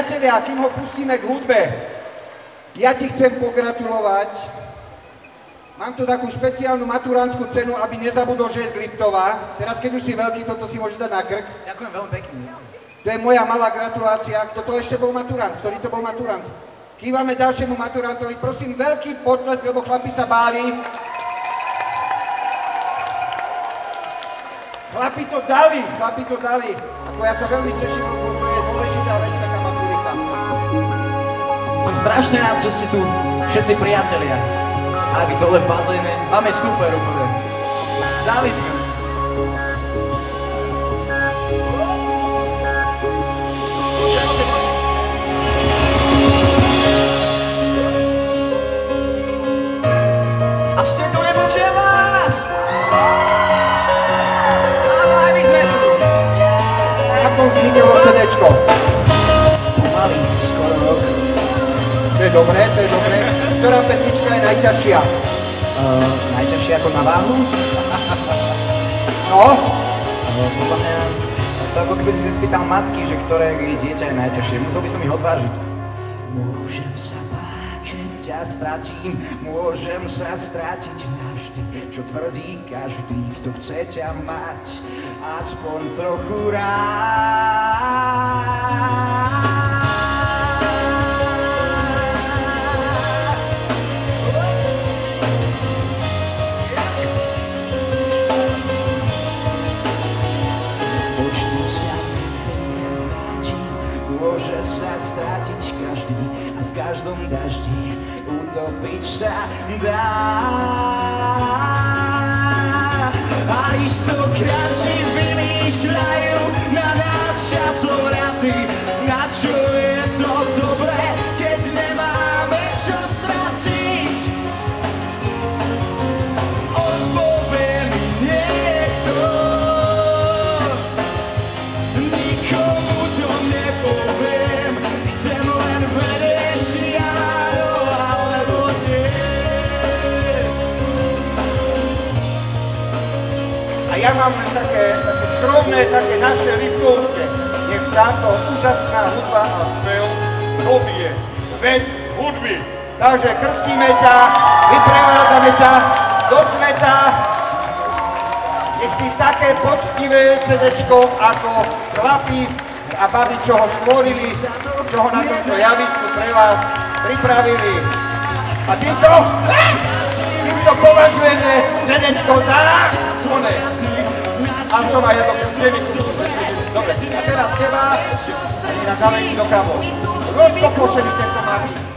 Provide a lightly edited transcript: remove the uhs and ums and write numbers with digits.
Priatelia, kým ho pustíme k hudbe, ja ti chcem pogratulovať. Mám tu takú špeciálnu maturantskú cenu, aby nezabudol, že je z Liptova. Teraz, keď už si veľký, toto si môžeš dať na krk. Ďakujem veľmi pekne. To je moja malá gratulácia. Kto to ešte bol maturant? Ktorý to bol maturant? Kývame ďalšiemu maturantovi. Prosím, veľký potlesk, lebo chlapi sa báli. Chlapi to dali. Ako ja sa veľmi teším, lebo to je dôležitá vec, taká maturita. Som strašne rád, že ste tu všetci priatelia. Aby dole v bazéne, máme super úplne. Závidím. A ste tu, nepočujem vás! Áno, aj my sme tu. Ako vzniklo CDčko? Pomaly, skoro rok. To je dobré. Ktorá pesnička je najťažšia? Najťažšie ako na váhu? No? Podľa mňa, to ako keby si si spýtal matky, že ktoré jej dieťa je najťažšie. Musel by som ich odvážiť. Môžem sa báť, že ťa stratím, môžem sa stratiť navždy, čo tvrdí každý, kto chce ťa mať aspoň trochu rád. Môže sa stratiť každý a v každom daždi utopiť sa dá. A istokrát si vymýšľajú na nás časovraty. Na čo je to dobré, keď nemáme čo stratiť? Odpovie mi niekto, nikomu to nepoviem. Chcem len vedieť, či áno alebo nie. A ja mám len také skromné, také naše liptovské. Nech táto úžasná hudba a spev dobije svet hudby. Takže krstíme ťa, vyprevádzame ťa do sveta. Nech si také poctivé CDčko ako chlapi a babi, čo ho stvorili, čo ho na tomto javisku pre vás pripravili. A týmto považujeme CDčko za svoné. A som aj ja to krstený. Dobre, a teraz teba, a dáme si do kamo. Rozkokošený tento Max.